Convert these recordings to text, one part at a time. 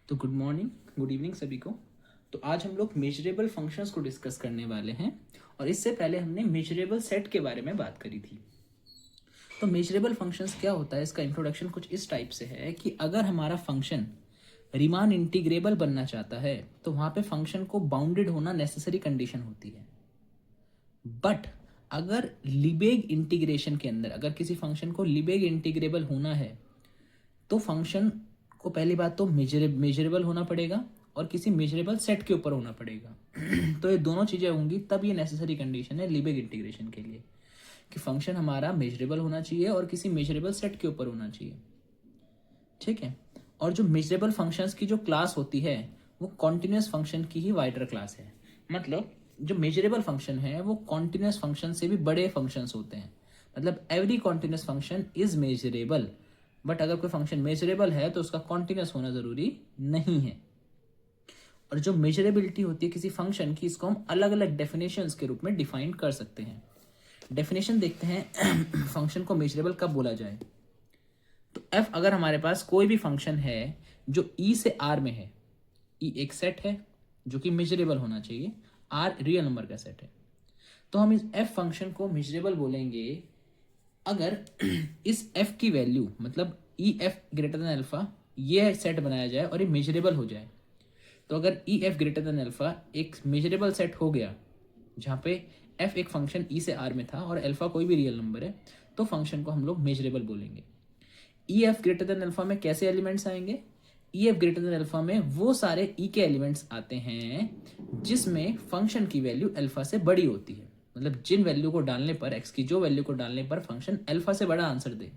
तो good morning, good evening सभी को। तो आज हम लोग मेजरेबल फंक्शंस को डिस्कस करने वाले हैं और इससे पहले हमने मेजरेबल सेट के बारे में बात करी थी। तो मेजरेबल फंक्शंस क्या होता है, इसका इंट्रोडक्शन कुछ इस टाइप से है कि अगर हमारा फंक्शन रीमान इंटीग्रेबल बनना चाहता है तो वहाँ पे फंक्शन को बाउंडेड होना नेसेसरी कंडीशन होती है। बट अगर लिबेग इंटीग्रेशन के अंदर अगर किसी फंक्शन को लिबेग इंटीग्रेबल होना है तो फंक्शन को पहली बात तो मेजरेबल होना पड़ेगा और किसी मेजरेबल सेट के ऊपर होना पड़ेगा। तो ये दोनों चीज़ें होंगी तब ये नेसेसरी कंडीशन है लिबेग इंटीग्रेशन के लिए कि फंक्शन हमारा मेजरेबल होना चाहिए और किसी मेजरेबल सेट के ऊपर होना चाहिए। ठीक है। और जो मेजरेबल फंक्शंस की जो क्लास होती है वो कॉन्टिन्यूस फंक्शन की ही वाइडर क्लास है। मतलब जो मेजरेबल फंक्शन है वो कॉन्टिन्यूस फंक्शन से भी बड़े फंक्शंस होते हैं। मतलब every continuous function is measurable, but अगर कोई फंक्शन मेजरेबल है तो उसका कॉन्टिन्यूस होना जरूरी नहीं है। और जो मेजरेबिलिटी होती है किसी फंक्शन की, इसको हम अलग अलग डेफिनेशंस के रूप में डिफाइन कर सकते हैं। डेफिनेशन देखते हैं फंक्शन को मेजरेबल कब बोला जाए। तो एफ अगर हमारे पास कोई भी फंक्शन है जो ई से आर में है, ई एक सेट है जो कि मेजरेबल होना चाहिए, आर रियल नंबर का सेट है, तो हम इस एफ फंक्शन को मेजरेबल बोलेंगे अगर इस एफ की वैल्यू मतलब ई एफ ग्रेटर देन अल्फा ये सेट बनाया जाए और ये मेजरेबल हो जाए। तो अगर ई एफ ग्रेटर देन अल्फा एक मेजरेबल सेट हो गया जहाँ पे एफ एक फंक्शन ई से आर में था और अल्फा कोई भी रियल नंबर है, तो फंक्शन को हम लोग मेजरेबल बोलेंगे। ई एफ ग्रेटर देन अल्फा में कैसे एलिमेंट्स आएंगे? ई एफ ग्रेटर देन अल्फा में वो सारे ई के एलिमेंट्स आते हैं जिसमें फंक्शन की वैल्यू अल्फा से बड़ी होती है। मतलब जिन वैल्यू को डालने पर, एक्स की जो वैल्यू को डालने पर फंक्शन अल्फा से बड़ा आंसर दे।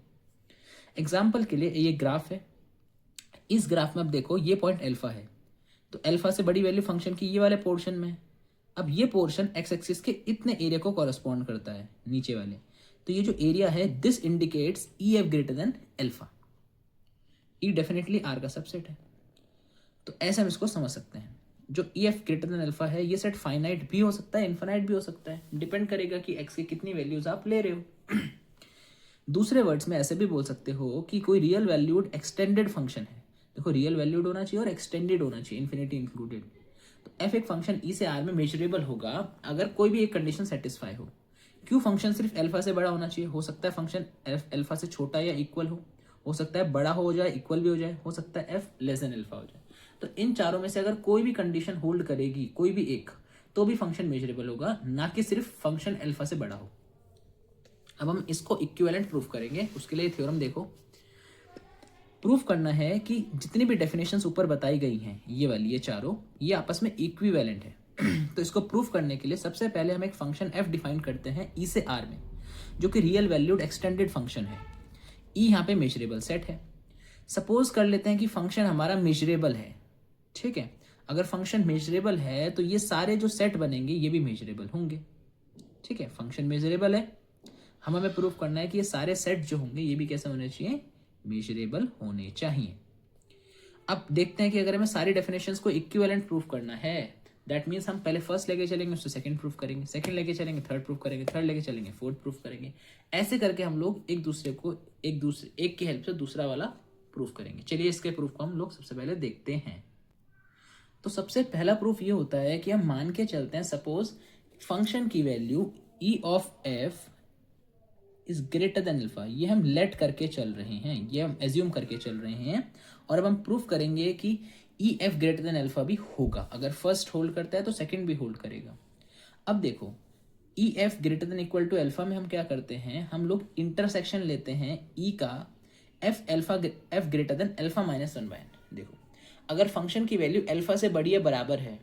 एग्जाम्पल के लिए ये ग्राफ है, इस ग्राफ में अब देखो ये पॉइंट अल्फा है, तो अल्फा से बड़ी वैल्यू फंक्शन की ये वाले पोर्शन में। अब ये पोर्शन एक्स एक्सिस के इतने एरिया को कॉरेस्पॉन्ड करता है नीचे वाले, तो ये जो एरिया है this indicates E f greater than alpha. E definitely R का सबसेट है, तो ऐसे हम इसको समझ सकते हैं। जो E f greater than alpha है ये सेट फाइनाइट भी हो सकता है, इन्फाइनाइट भी हो सकता है, डिपेंड करेगा कि एक्स की कितनी वैल्यूज आप ले रहे हो। दूसरे वर्ड्स में ऐसे भी बोल सकते हो कि कोई रियल वैल्यूड एक्सटेंडेड फंक्शन है। देखो रियल वैल्यूड होना चाहिए और एक्सटेंडेड होना चाहिए, इन्फिनिटी इंक्लूडेड। तो एफ एक फंक्शन ई से आर में मेजरेबल होगा अगर कोई भी एक कंडीशन सेटिस्फाई हो। क्यों? फंक्शन सिर्फ अल्फा से बड़ा होना चाहिए, हो सकता है फंक्शन एफ अल्फा से छोटा या इक्वल हो सकता है बड़ा हो जाए, इक्वल भी हो जाए, हो सकता है एफ लेस देन अल्फा हो जाए। तो इन चारों में से अगर कोई भी कंडीशन होल्ड करेगी, कोई भी एक, तो भी फंक्शन मेजरेबल होगा, ना कि सिर्फ फंक्शन अल्फा से बड़ा हो। अब हम इसको इक्विवेलेंट प्रूफ करेंगे। उसके लिए थ्योरम देखो, प्रूफ करना है कि जितनी भी डेफिनेशंस ऊपर बताई गई हैं ये वाली, ये चारों, ये आपस में इक्विवेलेंट है। तो इसको प्रूफ करने के लिए सबसे पहले हम एक फंक्शन एफ डिफाइन करते हैं ई से आर में, जो कि रियल वैल्यूड एक्सटेंडेड फंक्शन है। ई यहाँ पे मेजरेबल सेट है। सपोज कर लेते हैं कि फंक्शन हमारा मेजरेबल है। ठीक है, अगर फंक्शन मेजरेबल है तो ये सारे जो सेट बनेंगे ये भी मेजरेबल होंगे। ठीक है, फंक्शन मेजरेबल है, हमें प्रूफ करना है कि ये सारे सेट जो होंगे ये भी कैसे होने चाहिए? मेजरेबल होने चाहिए। अब देखते हैं कि अगर हमें सारी डेफिनेशंस को इक्विवेलेंट प्रूफ करना है, दैट मीन्स हम पहले फर्स्ट लेके चलेंगे, उससे सेकंड प्रूफ करेंगे, सेकंड लेके चलेंगे, थर्ड प्रूफ करेंगे, थर्ड लेके चलेंगे, फोर्थ प्रूफ करेंगे। ऐसे करके हम लोग एक की हेल्प से दूसरा वाला प्रूफ करेंगे। चलिए इसके प्रूफ को हम लोग सबसे पहले देखते हैं। तो सबसे पहला प्रूफ ये होता है कि हम मान के चलते हैं, सपोज फंक्शन की value E of F is greater than alpha. ये हम लेट करके चल रहे हैं, ये हम एज्यूम करके चल रहे हैं, और अब हम प्रूफ करेंगे कि ई एफ ग्रेटर देन अल्फा भी होगा। अगर फर्स्ट होल्ड करता है तो सेकंड भी होल्ड करेगा। अब देखो E f greater than equal to alpha में हम क्या करते हैं, हम लोग इंटरसेक्शन लेते हैं ई का f greater than alpha minus one by n. देखो अगर फंक्शन की वैल्यू अल्फा से बड़ी या बराबर है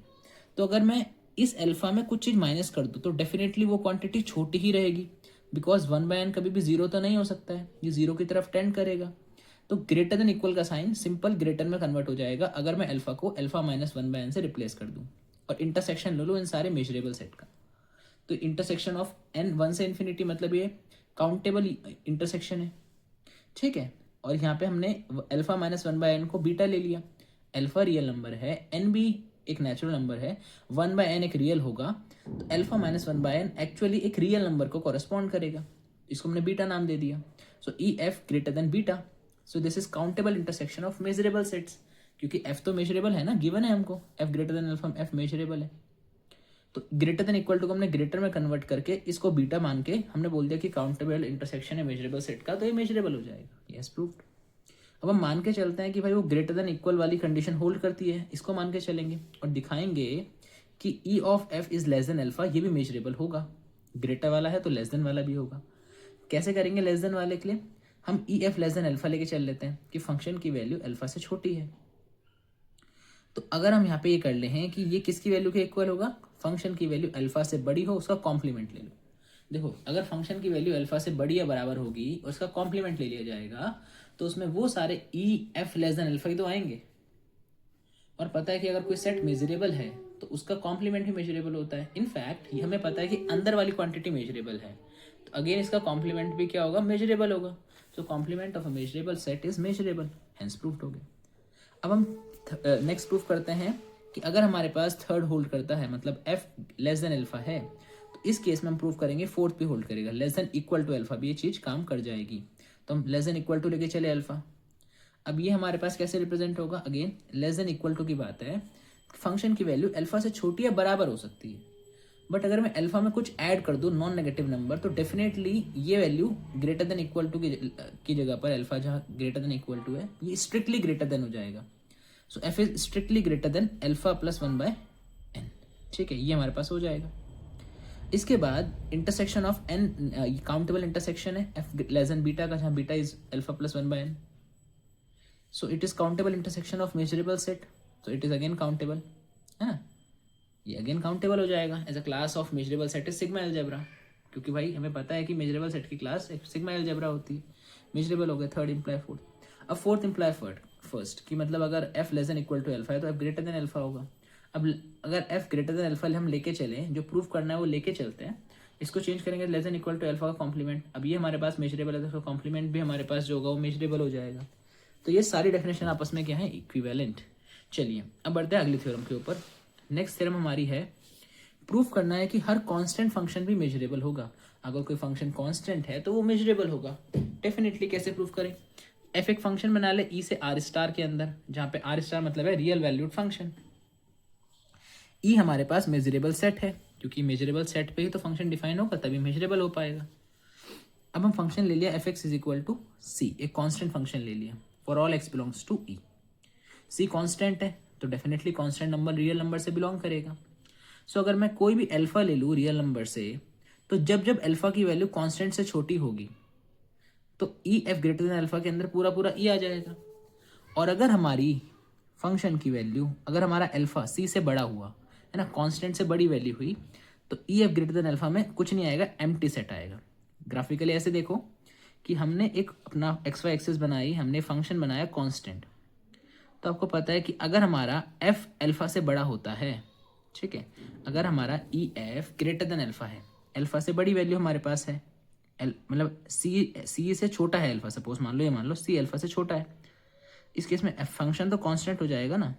तो अगर मैं इस अल्फा में कुछ चीज माइनस कर दूं तो डेफिनेटली वो क्वांटिटी छोटी ही रहेगी, बिकॉज वन बाय एन कभी भी जीरो तो नहीं हो सकता है, ये जीरो की तरफ टेंड करेगा। तो ग्रेटर देन इक्वल का साइन सिंपल ग्रेटर में कन्वर्ट हो जाएगा अगर मैं अल्फा को alpha minus one by n से रिप्लेस कर दूं और इंटरसेक्शन ले लो इन सारे मेजरेबल सेट का। तो इंटरसेक्शन ऑफ एन वन से इन्फिनिटी, मतलब ये काउंटेबल इंटरसेक्शन है। ठीक है, और यहाँ पे हमने alpha minus one by n को बीटा ले लिया। अल्फा रियल नंबर है, एन भी एक नेचुरल नंबर है, वन बाय एन एक रियल होगा, तो alpha minus one by n actually एक रियल नंबर को कॉरेस्पॉन्ड करेगा। इसको हमने बीटा नाम दे दिया। So E f greater than beta, so this is countable intersection of measurable sets. क्योंकि f तो मेजरेबल है ना, गिवन है हमको f greater than alpha, f measurable है। तो ग्रेटर देन इक्वल टू को हमने ग्रेटर में कन्वर्ट करके इसको बीटा मान के हमने बोल दिया कि काउंटेबल इंटरसेक्शन है मेजरेबल सेट का, तो ये मेजरेबल हो जाएगा। Yes proved. अब हम मान के चलते हैं कि भाई वो ग्रेटर देन इक्वल वाली कंडीशन होल्ड करती है, इसको मान के चलेंगे और दिखाएंगे कि ई of F is less than alpha, ये भी मेजरेबल होगा। ग्रेटर वाला है तो लेस देन वाला भी होगा। कैसे करेंगे लेस देन वाले के लिए? हम ई एफ लेस देन अल्फा लेके चल लेते हैं कि फंक्शन की वैल्यू अल्फा से छोटी है। तो अगर हम यहाँ पे ये कर ले हैं कि ये किसकी वैल्यू के इक्वल होगा, फंक्शन की वैल्यू अल्फा से बड़ी हो उसका कॉम्प्लीमेंट ले लो। देखो अगर फंक्शन की वैल्यू अल्फा से बड़ी या बराबर होगी और उसका कॉम्प्लीमेंट ले लिया जाएगा तो उसमें वो सारे E f less than alpha ही तो आएंगे। और पता है कि अगर कोई सेट मेजरेबल है तो उसका कॉम्प्लीमेंट भी मेजरेबल होता है। इनफैक्ट ये हमें पता है कि अंदर वाली क्वांटिटी मेजरेबल है, तो अगेन इसका कॉम्प्लीमेंट भी क्या होगा, मेजरेबल होगा। So complement of a measurable set is measurable, hence proved हो गया। अब हम नेक्स्ट प्रूफ करते हैं कि अगर हमारे पास थर्ड होल्ड करता है, मतलब एफ लेस देन अल्फा है, तो इस केस में हम प्रूव करेंगे फोर्थ भी होल्ड करेगा, less than equal to alpha भी ये चीज काम कर जाएगी। तो हम लेस देन इक्वल टू लेके चले अल्फा। अब ये हमारे पास कैसे रिप्रेजेंट होगा, again less than equal to की बात है, फंक्शन की वैल्यू अल्फा से छोटी या बराबर हो सकती है, बट अगर मैं अल्फा में कुछ ऐड कर दूं नॉन नेगेटिव नंबर तो डेफिनेटली ये value greater than equal to की जगह पर अल्फा जहाँ ग्रेटर देन इक्वल टू है ये स्ट्रिक्टली ग्रेटर देन हो जाएगा। So f is strictly greater than alpha plus 1/n। ठीक है, ये हमारे पास हो जाएगा। इसके बाद intersection of n countable intersection है एफ लेस देन बीटा का, जहाँ beta is alpha plus 1/n। So it is countable intersection of measurable set, so it is again countable, है ना, ये अगेन काउंटेबल हो जाएगा। As a class of measurable set is sigma algebra, क्योंकि भाई हमें पता है कि मेजरेबल सेट की क्लास एक सिग्मा अलजेब्रा होती है। मेजरेबल हो गया, थर्ड इंप्लाई फोर्थ। अब फोर्थ इंप्लाई फर्स्ट कि मतलब अगर f less than equal to alpha है तो f ग्रेटर देन अल्फा होगा। अब अगर f ग्रेटर देन अल्फा हम लेके चलें, जो प्रूफ करना है वो लेके चलते हैं, इसको चेंज करेंगे less than equal to alpha का कॉम्प्लीमेंट। अब ये हमारे पास मेजरेबल है तो उसका कॉम्प्लीमेंट भी हमारे पास जो होगा वो मेजरेबल हो जाएगा। तो ये सारी डेफिनेशन आपस में क्या है, इक्विवेलेंट। चलिए अब बढ़ते हैं अगली थ्योरम के ऊपर। नेक्स्ट थ्योरम हमारी है, प्रूफ करना है कि हर कांस्टेंट फंक्शन भी मेजरेबल होगा। अगर कोई फंक्शन कांस्टेंट है तो वो मेजरेबल होगा। डेफिनेटली कैसे प्रूफ करें, एफ एक फंक्शन बना ले ई से आर स्टार के अंदर, जहां पे आर स्टार मतलब है रियल वैल्यूड फंक्शन। ई हमारे पास मेजरेबल सेट है, क्योंकि मेजरेबल सेट पे ही तो फंक्शन डिफाइन होगा तभी मेजरेबल हो पाएगा। अब हम फंक्शन ले लिया f x is equal to c, एक कांस्टेंट फंक्शन ले लिया for all x belongs to E. C constant है तो definitely constant number real number से बिलोंग करेगा। सो अगर मैं कोई भी अल्फा ले लूँ रियल नंबर से, तो जब जब अल्फा की वैल्यू कांस्टेंट से छोटी होगी तो E f greater than alpha के अंदर पूरा पूरा ई आ जाएगा। और अगर हमारी फंक्शन की वैल्यू, अगर हमारा अल्फा सी से बड़ा हुआ है ना, कांस्टेंट से बड़ी वैल्यू हुई, तो E f greater than alpha में कुछ नहीं आएगा, एम्प्टी सेट आएगा। ग्राफिकली ऐसे देखो कि हमने एक अपना एक्स वाई एक्सिस बनाई, हमने फंक्शन बनाया कांस्टेंट, तो आपको पता है कि अगर हमारा एफ अल्फा से बड़ा होता है, ठीक है, अगर हमारा ई एफ ग्रेटर देन अल्फा है, अल्फा से बड़ी वैल्यू हमारे पास है, मतलब सी से छोटा है अल्फा, सपोज मान लो, ये मान लो सी अल्फा से छोटा है, इस केस में फंक्शन तो कांस्टेंट हो जाएगा ना।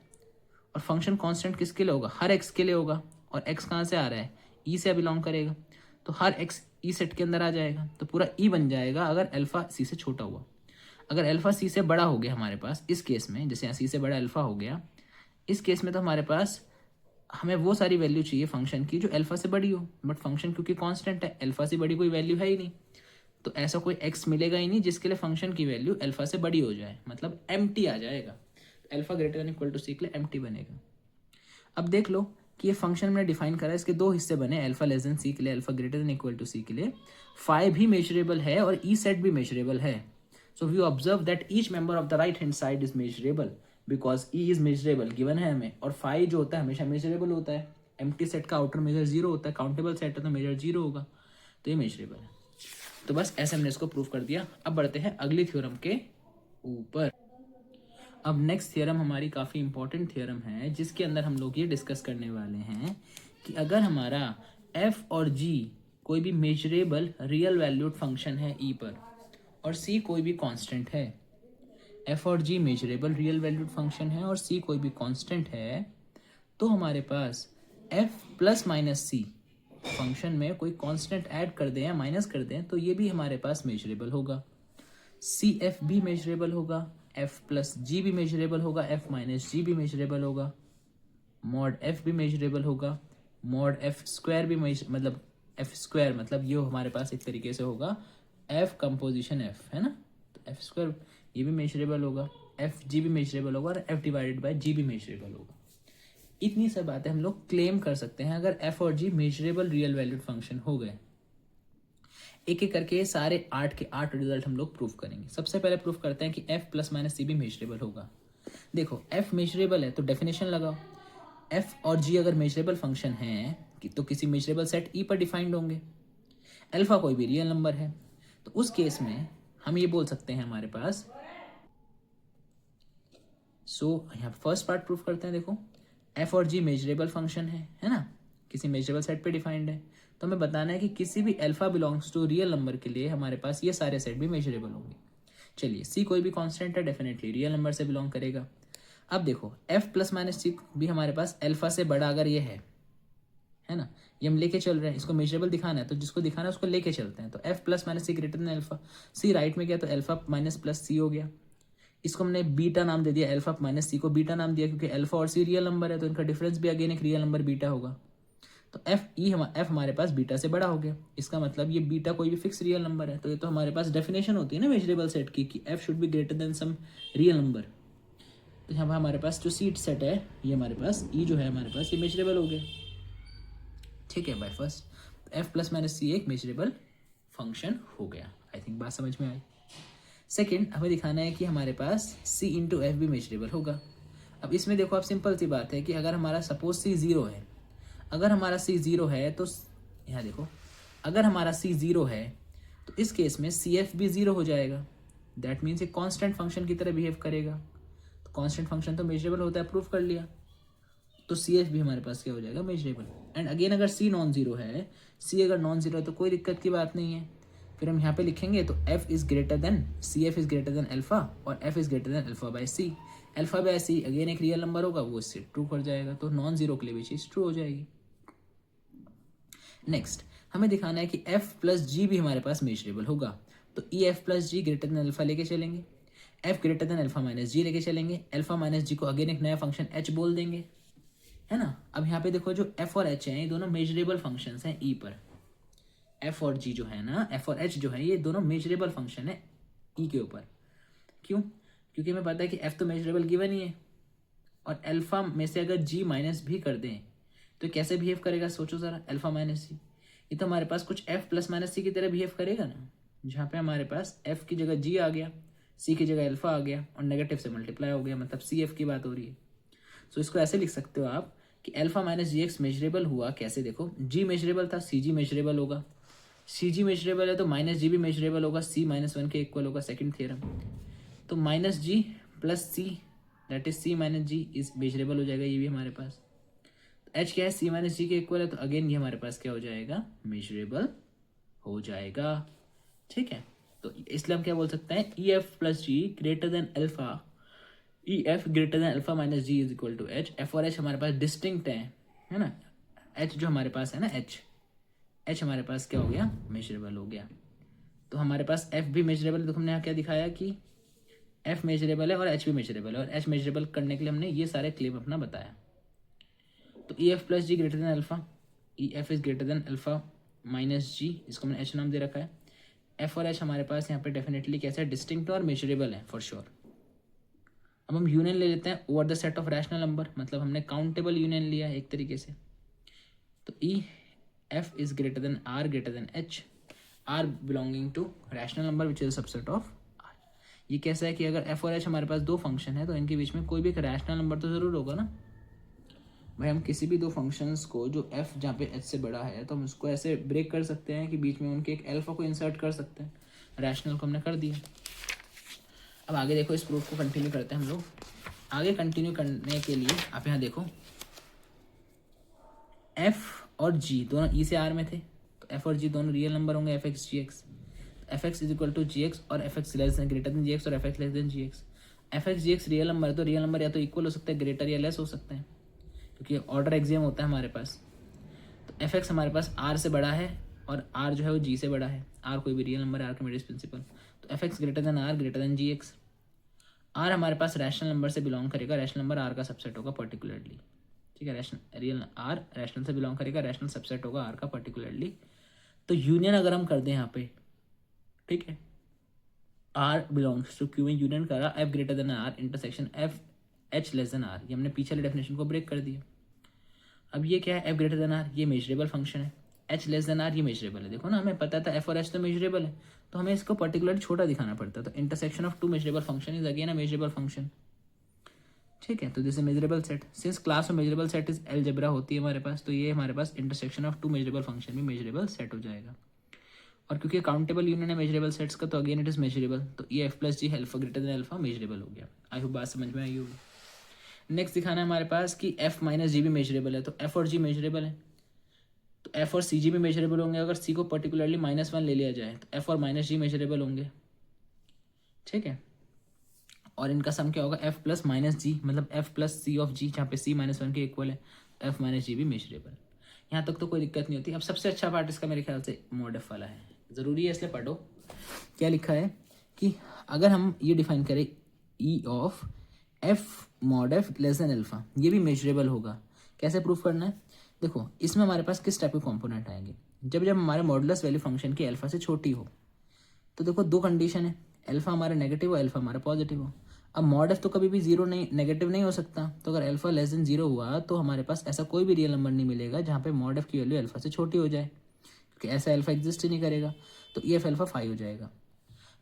और फंक्शन कांस्टेंट किसके लिए होगा, हर एक्स के लिए होगा। और एक्स कहाँ से आ रहा है, ई से बिलोंग करेगा, तो हर एक्स ई सेट के अंदर आ जाएगा, तो पूरा ई बन जाएगा अगर अल्फा सी से छोटा हुआ। अगर अल्फा सी से बड़ा हो गया हमारे पास, इस केस में जैसे यहाँ सी से बड़ा अल्फा हो गया, इस केस में तो हमारे पास हमें वो सारी वैल्यू चाहिए फंक्शन की जो अल्फा से बड़ी हो, बट फंक्शन क्योंकि कांस्टेंट है, अल्फा से बड़ी कोई वैल्यू है ही नहीं, तो ऐसा कोई एक्स मिलेगा ही नहीं जिसके लिए फंक्शन की वैल्यू अल्फा से बड़ी हो जाए, मतलब एम्प्टी आ जाएगा। Alpha greater than equal to c के लिए एम्प्टी बनेगा। अब देख लो कि ये फंक्शन मैंने डिफाइन करा है, इसके दो हिस्से बने, अल्फा लेस देन सी के लिए, alpha greater than equal to c के लिए। फाई भी मेजरेबल है और ई सेट भी मेजरेबल है। So we observe that each member of the right hand side is measurable because E is measurable given है हमें, और फाई जो होता है हमेशा मेजरेबल होता है। एम्प्टी सेट का आउटर मेजर 0 होता है, काउंटेबल सेट है तो मेजर 0 होगा, तो ये मेजरेबल है। तो बस ऐसे हमने इसको प्रूव कर दिया। अब बढ़ते हैं अगली थ्योरम के ऊपर। अब नेक्स्ट थ्योरम हमारी काफ़ी इंपॉर्टेंट थ्योरम है, जिसके अंदर हम लोग ये डिस्कस करने वाले हैं कि अगर हमारा f और g कोई भी मेजरेबल रियल वैल्यूड फंक्शन है e पर, और c कोई भी कांस्टेंट है, f और g measurable real valued function है और c कोई भी कांस्टेंट है, तो हमारे पास f plus minus c function में कोई कांस्टेंट ऐड कर दें या माइनस कर दें तो ये भी हमारे पास मेजरेबल होगा। सी एफ भी मेजरेबल होगा, एफ प्लस जी भी मेजरेबल होगा, एफ माइनस जी भी मेजरेबल होगा, मॉड एफ भी मेजरेबल होगा, मॉड एफ स्क्वायर भी मतलब एफ स्क्वायर मतलब ये हमारे पास एक तरीके से होगा एफ कंपोजिशन एफ, है ना। तो एफ स्क्वायर ये भी मेजरेबल होगा, एफ जी भी मेजरेबल होगा और एफ डिवाइडेड बाय जी भी मेजरेबल होगा। इतनी सब बातें हम लोग क्लेम कर सकते हैं अगर एफ और जी मेजरेबल रियल वैल्यूड फंक्शन हो गए। एक एक करके सारे 8 के 8 रिजल्ट हम लोग प्रूव करेंगे। सबसे पहले प्रूव करते हैं कि एफ प्लस माइनस सी भी मेजरेबल होगा। देखो एफ मेजरेबल है तो डेफिनेशन लगाओ, एफ और जी अगर मेजरेबल फंक्शन है तो किसी मेजरेबल सेट ई पर डिफाइंड होंगे, अल्फा कोई भी रियल नंबर है, तो उस केस में हम ये बोल सकते हैं हमारे पास यहाँ फर्स्ट पार्ट प्रूफ करते हैं। देखो एफ और जी मेजरेबल फंक्शन है ना, किसी मेजरेबल सेट पे डिफाइंड है, तो हमें बताना है कि किसी भी alpha belongs to real number के लिए हमारे पास ये सारे सेट भी मेजरेबल होंगे। चलिए सी कोई भी कांस्टेंट है, डेफिनेटली रियल नंबर से बिलोंग करेगा। अब देखो एफ प्लस माइनस सी भी हमारे पास अल्फा से बड़ा अगर ये है ना, ये हम लेके चल रहे हैं, इसको मेजरेबल दिखाना है तो जिसको दिखाना है उसको लेके चलते हैं। तो एफ प्लस माइनस सी ग्रेटर देन अल्फा, सी राइट में गया तो अल्फा माइनस प्लस सी हो गया, इसको हमने बीटा नाम दे दिया, अल्फा माइनस सी को बीटा नाम दिया क्योंकि अल्फा और सी रियल नंबर है तो इनका डिफरेंस भी अगेन एक रियल नंबर बीटा होगा। तो एफ हमारे पास बीटा से बड़ा हो गया, इसका मतलब ये बीटा कोई भी फिक्स रियल नंबर है। तो ये तो हमारे पास डेफिनेशन होती है ना मेजरेबल सेट की कि f should be greater than some real number. तो यहाँ पर हमारे पास जो सीट सेट है ये हमारे पास ई जो है हमारे पास ये मेजरेबल हो गया। ठीक है by first f plus minus c एक मेजरेबल फंक्शन हो गया। आई थिंक बात समझ में आई। सेकेंड हमें दिखाना है कि हमारे पास सी इंटू एफ भी मेजरेबल होगा। अब इसमें देखो आप सिंपल सी बात है कि अगर हमारा सपोज सी जीरो है, अगर हमारा सी जीरो है तो यहाँ देखो अगर हमारा सी जीरो है तो इस केस में सी एफ भी जीरो हो जाएगा। दैट मीन्स एक कांस्टेंट फंक्शन की तरह बिहेव करेगा। तो कांस्टेंट फंक्शन तो मेजरेबल होता है, प्रूफ कर लिया। तो सी एफ भी हमारे पास क्या हो जाएगा मेजरेबल। एंड अगेन अगर सी नॉन जीरो है, सी अगर नॉन जीरो है तो कोई दिक्कत की बात नहीं है। फिर हम यहाँ पे लिखेंगे तो f is greater than c f is greater than alpha और f is greater than alpha by c. Alpha by c again एक रियल नंबर होगा, वो इससे ट्रू कर जाएगा, तो नॉन जीरो के लिए भी चीज ट्रू हो जाएगी। नेक्स्ट हमें दिखाना है कि एफ प्लस जी भी हमारे पास मेजरेबल होगा। तो E f plus g greater than alpha लेके चलेंगे, f greater than alpha minus g लेके चलेंगे, अल्फा माइनस जी को अगेन एक नया फंक्शन एच बोल देंगे, है ना। अब यहाँ पे देखो जो एफ और एच है ये दोनों मेजरेबल फंक्शंस हैं ई पर। एफ और जी जो है ना, एफ और एच जो है ये दोनों मेजरेबल फंक्शन है ई के ऊपर। क्यों? क्योंकि हमें पता है कि एफ तो मेजरेबल गिवन ही है और अल्फा में से अगर जी माइनस भी कर दें तो कैसे बिहेव करेगा सोचो जरा। अल्फा माइनस सी ये तो हमारे पास कुछ एफ प्लस माइनस सी की तरह बिहेव करेगा ना, जहाँ पे हमारे पास एफ की जगह जी आ गया, सी की जगह अल्फा आ गया और नेगेटिव से मल्टीप्लाई हो गया, मतलब सी एफ की बात हो रही है। सो इसको ऐसे लिख सकते हो आप कि अल्फा माइनस जी एक्स मेजरेबल हुआ कैसे। देखो जी मेजरेबल था, सी जी मेजरेबल होगा, सी जी मेजरेबल है तो माइनस जी भी मेजरेबल होगा, सी माइनस वन के इक्वल होगा, सेकंड थ्योरम। तो minus g plus c that is c minus g is measurable हो जाएगा, ये भी हमारे पास। तो एच क्या है, सी माइनस जी के इक्वल है, तो अगेन ये हमारे पास क्या हो जाएगा, मेजरेबल हो जाएगा। ठीक है, तो इसलिए हम क्या बोल सकते हैं, E f plus g greater than alpha, E f greater than alpha minus g is equal to h. F और एच हमारे पास डिस्टिंक्ट है ना, एच जो हमारे पास है ना एच हमारे पास क्या हो गया, मेजरेबल हो गया। तो हमारे पास एफ भी मेजरेबल है, तो हमने यहाँ क्या दिखाया कि एफ मेजरेबल है और एच भी मेजरेबल है, और एच मेजरेबल करने के लिए हमने ये सारे क्लेम अपना बताया। तो E f plus g greater than alpha, E f is greater than alpha minus g, इसको हमने एच नाम दे रखा है। एफ और एच हमारे पास यहाँ पे डेफिनेटली कैसे डिस्टिंक्ट और मेजरेबल है फॉर श्योर। अब हम यूनियन ले लेते हैं over the set of rational number, मतलब हमने काउंटेबल यूनियन लिया एक तरीके से। तो E f is greater than r greater than h, r belonging to rational number which is subset of R. ये कैसा है कि अगर एफ और एच हमारे पास दो फंक्शन है तो इनके बीच में कोई भी एक रैशनल नंबर तो जरूर होगा ना भाई। हम किसी भी दो फंक्शंस को जो एफ जहाँ पे एच से बड़ा है तो हम उसको ऐसे ब्रेक कर सकते हैं कि बीच में उनके एक अल्फा को इंसर्ट कर सकते हैं, रैशनल को हमने कर दिया। अब आगे देखो, इस प्रूफ को कंटिन्यू करते हैं हम लोग। आगे कंटिन्यू करने के लिए आप यहाँ देखो एफ और जी दोनों ई से आर में थे, तो एफ और जी दोनों रियल नंबर होंगे, f x g x. F x is equal to g x और f x less than greater than g x और f x less than g x. F x g x real number है तो real number या तो equal हो सकता है, greater या लेस हो सकते हैं, क्योंकि ऑर्डर एक्सियम होता है हमारे पास। तो एफ एक्स हमारे पास आर से बड़ा है और आर जो है वो जी से बड़ा है, आर कोई भी रियल नंबर है, आर्किमिडीज प्रिंसिपल। तो f x greater than r greater than g x. R हमारे पास रैशनल नंबर से बिलोंग करेगा, रैशनल नंबर आर का सबसेट होगा पर्टिकुलरली, ठीक है। रैशनल रियल आर रैशनल से बिलोंग करेगा, रैशनल सबसेट होगा आर का पर्टिकुलरली। तो यूनियन अगर हम कर दें यहाँ पे, ठीक है, आर बिलोंग्स टू क्यू में यूनियन करा f greater than are intersection f h less than r, ये हमने पीछे वाले डेफिनेशन को ब्रेक कर दिया। अब ये क्या है, एफ ग्रेटर देन आर, ये मेजरेबल फंक्शन है, एच लेस देन आर ये मेजरेबल है। देखो ना, हमें पता था एफ और एच तो मेजरेबल है, तो हमें इसको पर्टिकुलर छोटा दिखाना पड़ता, तो intersection of two measurable function is again a measurable function, ठीक है। तो this is measurable set, since class of measurable set is algebra होती है हमारे पास, तो ये हमारे पास intersection of two measurable function भी मेजरेबल सेट हो जाएगा। और क्योंकि काउंटेबल यूनियन है मेजरेबल सेट्स का, तो अगेन इट इज मेजरेबल, तो ये f plus g alpha greater than alpha measurable हो गया। आई होप बात समझ में आई होगी। नेक्स्ट दिखाना है हमारे पास कि एफ माइनस जी भी मेजरेबल है, तो एफ और जी मेजरेबल है, तो एफ और सी जी भी मेजरेबल होंगे। अगर सी को पर्टिकुलरली -1 ले लिया जाए तो एफ और माइनस जी मेजरेबल होंगे, ठीक है। और इनका सम क्या होगा, एफ प्लस माइनस जी, मतलब एफ प्लस सी ऑफ जी, जहाँ पे सी -1 के इक्वल है, एफ माइनस जी भी मेजरेबल। यहाँ तक तो कोई दिक्कत नहीं होती। अब सबसे अच्छा पार्ट इसका मेरे ख्याल से मॉड एफ वाला है, ज़रूरी है इसलिए पढ़ो। क्या लिखा है कि अगर हम ये डिफाइन करें ई of F mod f less than alpha, ये भी मेजरेबल होगा। कैसे प्रूफ करना है, देखो इसमें हमारे पास किस टाइप के कंपोनेंट आएंगे, जब जब हमारे मॉडुलस वैल्यू फंक्शन की अल्फा से छोटी हो। तो देखो दो कंडीशन है, अल्फा हमारा नेगेटिव हो, अल्फा हमारा पॉजिटिव हो। अब मॉड एफ तो कभी भी जीरो नहीं, नेगेटिव नहीं हो सकता, तो अगर अल्फा लेस देन जीरो हुआ तो हमारे पास ऐसा कोई भी रियल नंबर नहीं मिलेगा जहाँ पे मॉड एफ की वैल्यू अल्फा से छोटी हो जाए, क्योंकि ऐसा अल्फा एग्जिस्ट ही नहीं करेगा, तो ई एफ अल्फा 5 हो जाएगा।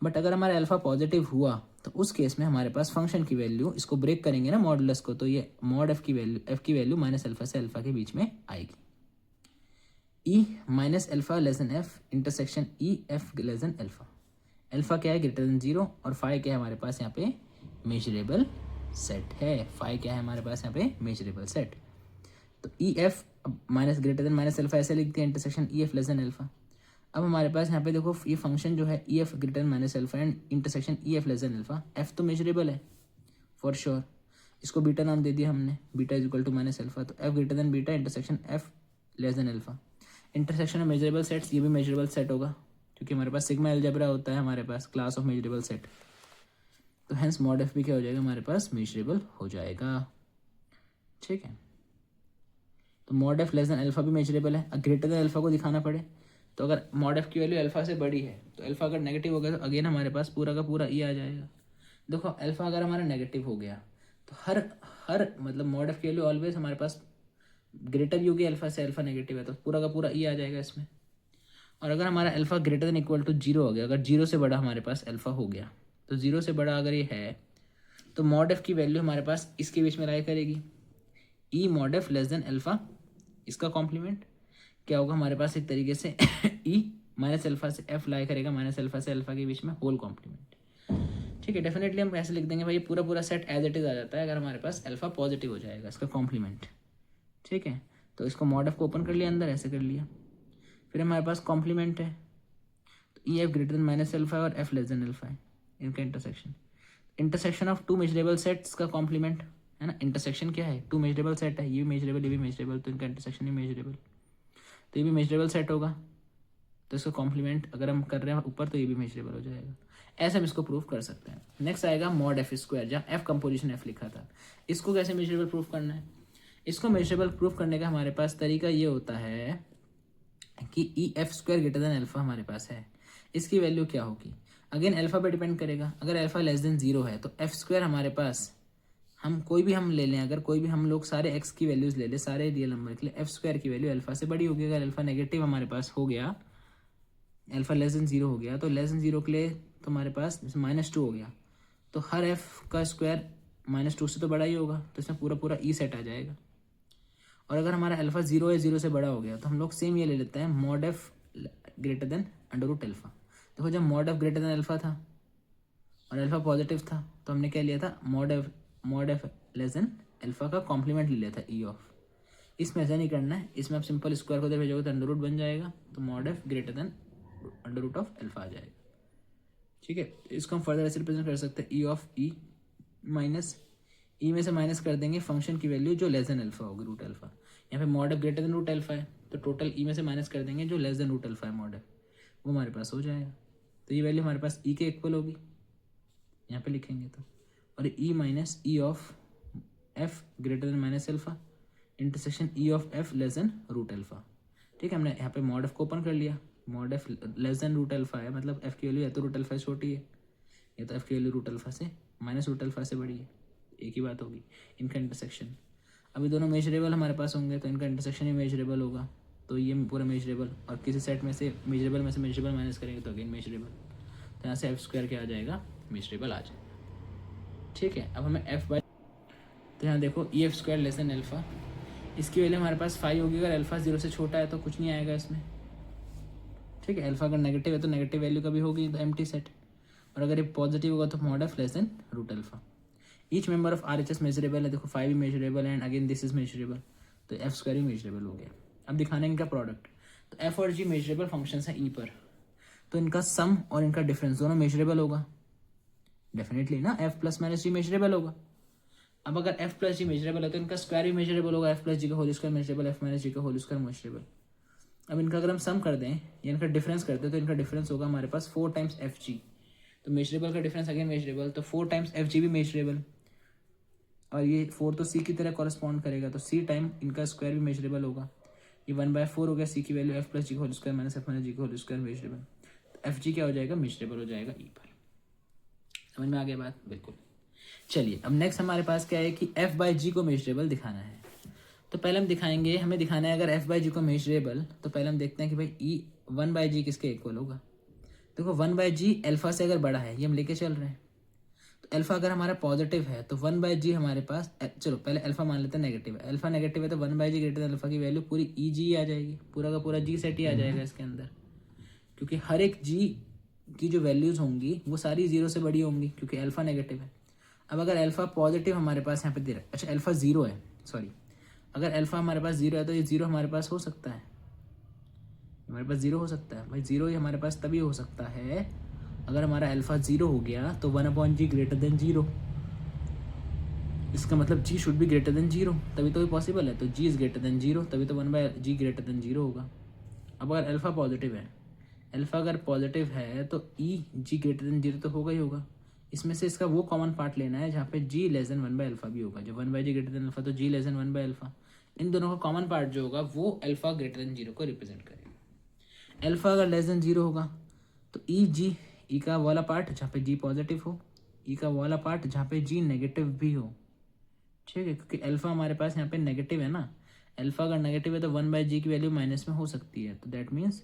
बट अगर हमारा अल्फा पॉजिटिव हुआ तो उस केस में हमारे पास फंक्शन की वैल्यू, इसको ब्रेक करेंगे ना मॉडुलस को, तो ये मॉड एफ की वैल्यू माइनस अल्फा से अल्फा के बीच में आएगी। E minus alpha less than f intersection E f less than alpha, alpha क्या है ग्रेटर देन जीरो, और फाइव क्या है हमारे पास यहाँ पे मेजरेबल सेट है, फाइव क्या है हमारे पास यहाँ पे मेजरेबल सेट। तो E F minus greater than minus alpha ऐसे लिख दिया, intersection E f less than alpha. अब हमारे पास यहाँ पे देखो ये फंक्शन जो है E f greater than minus alpha and intersection E f less than alpha, f तो मेजरेबल है फॉर श्योर, इसको बीटा नाम दे दिया हमने, beta is equal to minus alpha, तो f greater than beta intersection f less than alpha. Intersection of measurable sets, ये भी मेजरेबल सेट होगा, क्योंकि हमारे पास सिग्मा अलजेब्रा होता है हमारे पास क्लास ऑफ मेजरेबल सेट, तो हेंस मॉड एफ भी क्या हो जाएगा हमारे पास मेजरेबल हो जाएगा, ठीक है। तो mod f less than alpha भी मेजरेबल है। ग्रेटर देन अल्फा को दिखाना पड़े, तो अगर मॉड एफ की वैल्यू अल्फा से बड़ी है तो अल्फा अगर नेगेटिव हो गया तो अगेन हमारे पास पूरा का पूरा ई आ जाएगा। देखो अल्फा अगर हमारा नेगेटिव हो गया तो हर हर मतलब मॉड एफ की वैल्यू ऑलवेज हमारे पास ग्रेटर ही होगी अल्फा से, अल्फा नेगेटिव है तो पूरा का पूरा ई आ जाएगा इसमें। और अगर हमारा alpha greater than equal to zero हो गया, अगर जीरो से बड़ा हमारे पास अल्फा हो गया, तो जीरो से बड़ा अगर ये है तो मॉड एफ की वैल्यू हमारे पास इसके बीच में लाई करेगी, E mod f less than alpha, इसका कॉम्प्लीमेंट क्या होगा हमारे पास एक तरीके से ई माइनस अल्फा से एफ लाई करेगा, माइनस अल्फा से अल्फा के बीच में होल कॉम्प्लीमेंट, ठीक है। डेफिनेटली हम ऐसे लिख देंगे भाई, पूरा पूरा सेट एज इट इज आ जाता है अगर हमारे पास अल्फा पॉजिटिव हो जाएगा, इसका कॉम्प्लीमेंट, ठीक है। तो इसको मॉड एफ को ओपन कर लिया अंदर, ऐसे कर लिया, फिर हमारे पास कॉम्प्लीमेंट है, तो E f greater than minus alpha और एफ लेस देन अल्फा है, इनका intersection, intersection of two measurable sets का कॉम्प्लीमेंट है ना। इंटरसेक्शन क्या है, टू मेजरेबल सेट है, ये भी मेजरेबल ये भी मेजरेबल, तो इनका इंटरसेक्शन ही मेजरेबल, तो ये भी मेजरेबल सेट होगा, तो इसका कॉम्प्लीमेंट अगर हम कर रहे हैं ऊपर तो ये भी मेजरेबल हो जाएगा। ऐसे हम इसको प्रूफ कर सकते हैं। नेक्स्ट आएगा मॉड एफ स्क्वायर, जहाँ एफ कंपोजिशन एफ लिखा था, इसको कैसे मेजरेबल प्रूफ करना है। इसको मेजरेबल प्रूफ करने का हमारे पास तरीका ये होता है कि E F square greater than alpha हमारे पास है, इसकी वैल्यू क्या होगी, अगेन अल्फा पे डिपेंड करेगा। अगर अल्फा लेस देन जीरो है तो एफ स्क्वायर हमारे पास हम कोई भी हम ले लें, अगर कोई भी हम लोग सारे एक्स की वैल्यूज ले लें सारे रियल नंबर के लिए, एफ स्क्वायर की वैल्यू अल्फा से बड़ी होगी। अगर अल्फा नेगेटिव हमारे पास हो गया, अल्फा लेस देन जीरो हो गया, तो लेस देन जीरो के लिए तो हमारे पास जैसे -2 हो गया, तो हर एफ का स्क्वायर -2 से तो बड़ा ही होगा, तो इसमें पूरा पूरा ई सेट आ जाएगा। और अगर हमारा अल्फा जीरो या जीरो से बड़ा हो गया तो हम लोग सेम ये ले लेते हैं, mod f greater than under root alpha. देखो जब mod f greater than alpha था और अल्फा पॉजिटिव था तो हमने क्या लिया था, mod f less than alpha का कॉम्प्लीमेंट ले लिया था ई ऑफ। इसमें ऐसा नहीं करना है, इसमें आप सिंपल स्क्वायर को भेजोगे तो अंडर रूट बन जाएगा, तो mod f greater than under root of alpha आ जाएगा, ठीक है। इसको हम फर्दर ऐसे रिप्रेजेंट कर सकते हैं, ई ऑफ ई माइनस ई में से माइनस कर देंगे फंक्शन की वैल्यू जो लेस देन अल्फा होगी, रूट अल्फा। यहाँ पे mod f greater than root alpha है, तो टोटल ई में से माइनस कर देंगे जो लेस देन रूट अल्फा है मॉड एफ, वो हमारे पास हो जाएगा। तो ये वैल्यू हमारे पास ई के इक्वल होगी, यहाँ पे लिखेंगे तो और E minus E of f greater than minus alpha intersection E of f less than root alpha. ठीक है, हमने यहाँ पे मॉड एफ को ओपन कर लिया, mod f less than root alpha है, मतलब एफ की वैल्यू या तो रूट एल्फा से छोटी है या तो एफ की वैल्यू रूट एल्फा से माइनस रूट एल्फा से बड़ी है, एक ही बात होगी। इनका इंटरसेक्शन, अभी दोनों मेजरेबल हमारे पास होंगे तो इनका इंटरसेक्शन ही मेजरेबल होगा, तो ये पूरा मेजरेबल, और किसी सेट में से मेजरेबल माइनस करेंगे तो अगेन मेजरेबल, तो यहाँ से एफ स्क्वायर क्या आ जाएगा, मेजरेबल आ जाएगा। ठीक है, अब हमें एफ बाई, तो यहाँ देखो E F square less than alpha, इसकी वैल्यू हमारे पास 5 होगी, अगर एल्फा 0 से छोटा है तो कुछ नहीं आएगा इसमें। ठीक है, एल्फा अगर नेगेटिव है तो नेगेटिव वैल्यू कभी होगी तो एम्प्टी सेट, और अगर ये पॉजिटिव होगा तो mod f less than root alpha. Each member of R H S measurable है, देखो 5 भी measurable and again this is measurable, तो एफ स्क्वायर भी मेजरेबल हो गया। अब दिखाने इनका प्रोडक्ट, तो एफ और जी मेजरेबल फंक्शंस हैं ई पर, तो इनका सम और इनका डिफरेंस दोनों मेजरेबल होगा डेफिनेटली ना, एफ प्लस माइनस जी मेजरेबल होगा। अब अगर एफ प्लस जी मेजरेबल है तो इनका स्क्वायर भी मेजरेबल होगा, एफ प्लस जी का whole square measurable, f minus g का होल स्क्वायर मेजरेबल। अब इनका अगर हम सम कर दें या इनका डिफरेंस करते हैं तो इनका डिफरेंस होगा हमारे पास 4 टाइम्स एफ जी, तो मेजरेबल का डिफरेंस अगेन मेजरेबल, तो 4 टाइम्स एफ जी भी मेजरेबल, और ये 4 तो सी की तरह कॉरेस्पॉन्ड करेगा, तो सी टाइम इनका स्क्वायर भी मेजरेबल होगा, ये 1/4 हो गया, सी की वैल्यू एफ प्लस जी का whole square minus F minus g का होल स्क्वायर मेजरेबल, तो एफ जी क्या हो जाएगा, मेजरेबल हो जाएगा ई पर। समझ में आ गया बात, बिल्कुल। चलिए अब नेक्स्ट हमारे पास क्या है कि एफ बाई जी को मेजरेबल दिखाना है, तो पहले हम दिखाएंगे, हमें दिखाना है अगर एफ बाई जी को मेजरेबल, तो पहले हम देखते हैं कि भाई ई 1/जी किसके इक्वल होगा। देखो 1/जी एल्फा से अगर बड़ा है, ये हम लेके चल रहे हैं, तो एल्फा अगर हमारा पॉजिटिव है तो 1/जी हमारे पास, चलो पहले अल्फा मान लेते हैं नेगेटिव है, अल्फा नेगेटिव है तो 1/जी ग्रेटर देन अल्फा की वैल्यू पूरी ई जी आ जाएगी, पूरा का पूरा जी सेट ही आ जाएगा इसके अंदर, क्योंकि हर एक जी की जो वैल्यूज होंगी वो सारी 0 से बड़ी होंगी क्योंकि अल्फा नेगेटिव है। अब अगर अल्फा पॉजिटिव हमारे पास यहाँ पे दे रहा है, अच्छा अल्फा 0 है, सॉरी, अगर अल्फा हमारे पास 0 है तो ये 0 हमारे पास हो सकता है, हमारे पास 0 हो सकता है भाई, 0 ही हमारे पास तभी हो सकता है अगर हमारा अल्फा 0 हो गया तो 1/जी ग्रेटर देन 0, इसका मतलब जी शुड बी ग्रेटर देन 0, तभी तो ये पॉसिबल है, तो जी इज ग्रेटर देन 0 तभी तो 1/जी ग्रेटर देन 0 होगा। अब अगर अल्फा पॉजिटिव है, अल्फा अगर पॉजिटिव है तो ई जी ग्रेटर देन 0 तो होगा ही होगा, इसमें से इसका वो कॉमन पार्ट लेना है जहाँ पे जी लेस देन 1/अल्फा भी होगा, जब 1/जी ग्रेटर देन अल्फा तो जी लेस देन 1/अल्फा, इन दोनों का कॉमन पार्ट जो होगा वो अल्फा ग्रेटर देन 0 को रिप्रेजेंट करेगा। अल्फा अगर लेस देन 0 होगा तो ई जी, ई का वाला पार्ट जहाँ पे जी पॉजिटिव हो, ई का वाला पार्ट जहाँ पे जी नेगेटिव भी हो। ठीक है, क्योंकि अल्फा हमारे पास यहाँ पे नेगेटिव है ना, अल्फा अगर नेगेटिव है तो 1/जी की वैल्यू माइनस में हो सकती है, तो that means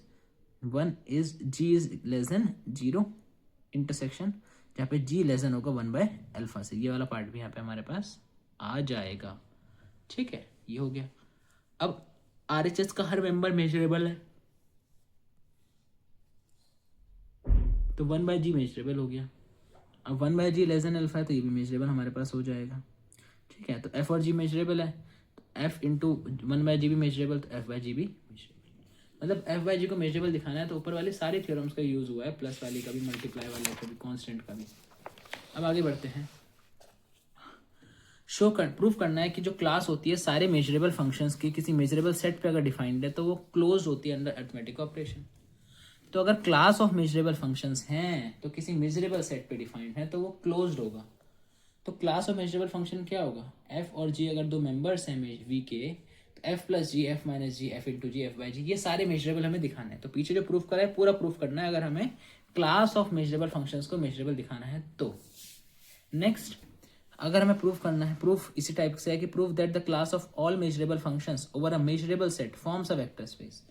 1 is g is less than 0 intersection जहाँ पे जी लेस देन होगा 1/अल्फा से, ये वाला पार्ट भी यहाँ पे हमारे पास आ जाएगा। ठीक है, ये हो गया। अब आरएचएस का हर मेंबर मेजरेबल है, तो 1/जी मेजरेबल हो गया। अब 1/जी लेस देन अल्फा है तो ये भी मेजरेबल हमारे पास हो जाएगा। ठीक है, तो एफ और जी मेजरेबल है, तो एफ इंटू 1/जी भी मेजरेबल, तो एफ बाई जी भी मेजरेबल, मतलब एफ बाई जी को मेजरेबल दिखाना है तो ऊपर वाले सारे थ्योरम्स का यूज हुआ है, प्लस वाले का भी, मल्टीप्लाई वाले का भी, कांस्टेंट का भी। अब आगे बढ़ते हैं, प्रूफ करना है कि जो क्लास होती है सारे मेजरेबल फंक्शंस की किसी मेजरेबल सेट पे अगर डिफाइंड है तो वो क्लोज होती है अंडर अरिथमेटिक ऑपरेशन। तो अगर क्लास ऑफ मेजरेबल फंक्शंस हैं तो किसी मेजरेबल सेट पे डिफाइंड है तो वो क्लोज्ड होगा। तो क्लास ऑफ मेजरेबल फंक्शन क्या होगा, एफ और जी अगर दो मेंबर्स हैं वी के, तो f plus g, f minus g, f into g, f by g, ये सारे मेजरेबल हमें दिखाना है। तो पीछे जो प्रूफ करा है पूरा प्रूफ करना है अगर हमें क्लास ऑफ मेजरेबल फंक्शंस को मेजरेबल दिखाना है तो। नेक्स्ट, अगर हमें प्रूफ करना है, प्रूफ इसी टाइप से है कि proof that the class of all measurable functions over a measurable set forms a vector space.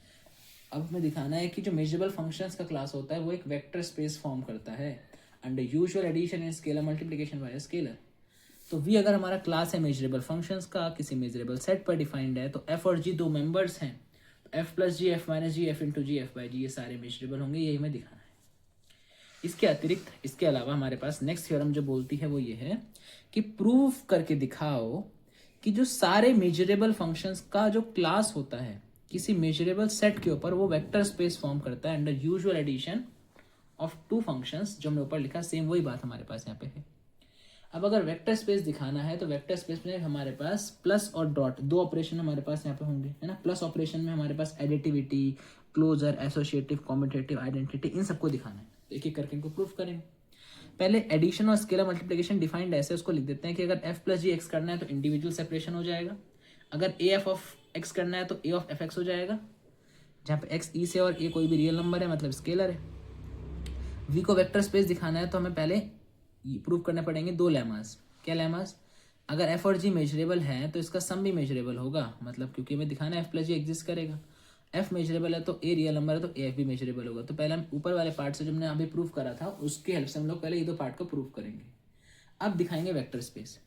अब हमें दिखाना है कि जो मेजरेबल फंक्शंस का क्लास होता है वो एक वेक्टर स्पेस फॉर्म करता है under usual addition and scalar multiplication by scalar. तो वी अगर हमारा क्लास है मेजरेबल फंक्शंस का, किसी मेजरेबल सेट पर डिफाइंड है, तो एफ और जी दो मेंबर्स हैं, तो f plus g, f minus g, f into g, f by g, ये सारे मेजरेबल होंगे, यही हमें दिखाना है। इसके अतिरिक्त, इसके अलावा हमारे पास नेक्स्ट थ्योरम जो बोलती है वो ये है कि प्रूफ करके दिखाओ कि जो सारे मेजरेबल फंक्शंस का जो क्लास होता है किसी मेजरेबल सेट के ऊपर वो वेक्टर स्पेस फॉर्म करता है under usual addition of two functions, जो हमने ऊपर लिखा सेम वही बात हमारे पास यहाँ पे है। अब अगर वेक्टर स्पेस दिखाना है तो वेक्टर स्पेस में हमारे पास प्लस और डॉट दो ऑपरेशन हमारे पास यहाँ पे होंगे, है ना। प्लस ऑपरेशन में हमारे पास additivity, closure, associative, commutative, identity, इन सबको दिखाना है, तो एक एक करके इनको प्रूफ करेंगे। पहले एडिशन और स्केलर मल्टीप्लिकेशन डिफाइंड ऐसे उसको लिख देते हैं कि अगर एफ प्लस जी एक्स करना है तो इंडिविजुअल सेपरेशन हो जाएगा, अगर ए एफ ऑफ एक्स करना है तो ए ऑफ एफ एक्स हो जाएगा, जहाँ पे एक्स ई से और ए कोई भी रियल नंबर है मतलब स्केलर है। वी को वेक्टर स्पेस दिखाना है तो हमें पहले प्रूव करने पड़ेंगे दो लेमास। क्या लेमास? अगर एफ और जी मेजरेबल है तो इसका सम भी मेजरेबल होगा, मतलब क्योंकि हमें दिखाना है एफ प्लस जी एग्जिस्ट करेगा। एफ मेजरेबल है तो ए रियल नंबर है तो ए एफ भी मेजरेबल होगा। तो पहले हम ऊपर वाले पार्ट से जो हमने अभी प्रूव करा था उसकी हेल्प से हम लोग पहले ये दो पार्ट को प्रूव करेंगे। अब दिखाएंगे वेक्टर स्पेस।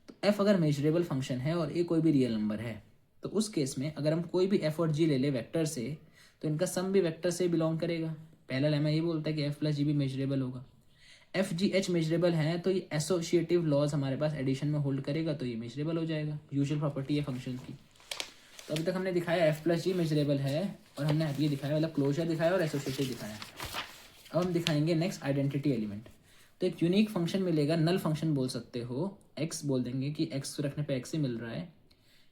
तो एफ अगर मेजरेबल फंक्शन है और ए कोई भी रियल नंबर है तो उस केस में अगर हम कोई भी एफ और जी ले ले वेक्टर से तो इनका सम भी वेक्टर से बिलोंग करेगा। पहला लेमा ये बोलता है कि एफ प्लस जी भी मेजरेबल होगा। एफ जी एच मेजरेबल है तो ये एसोसिएटिव लॉज हमारे पास एडिशन में होल्ड करेगा तो ये मेजरेबल हो जाएगा। यूजुअल प्रॉपर्टी है फंक्शन की। तो अभी तक हमने दिखाया एफ प्लस जी मेजरेबल है और हमने ये दिखाया मतलब क्लोजर दिखाया और एसोसिएटिव दिखाया। अब हम दिखाएंगे नेक्स्ट आइडेंटिटी एलिमेंट। तो एक यूनिक फंक्शन मिलेगा, नल फंक्शन बोल सकते हो, एक्स बोल देंगे कि एक्स रखने पे एक्स ही मिल रहा है,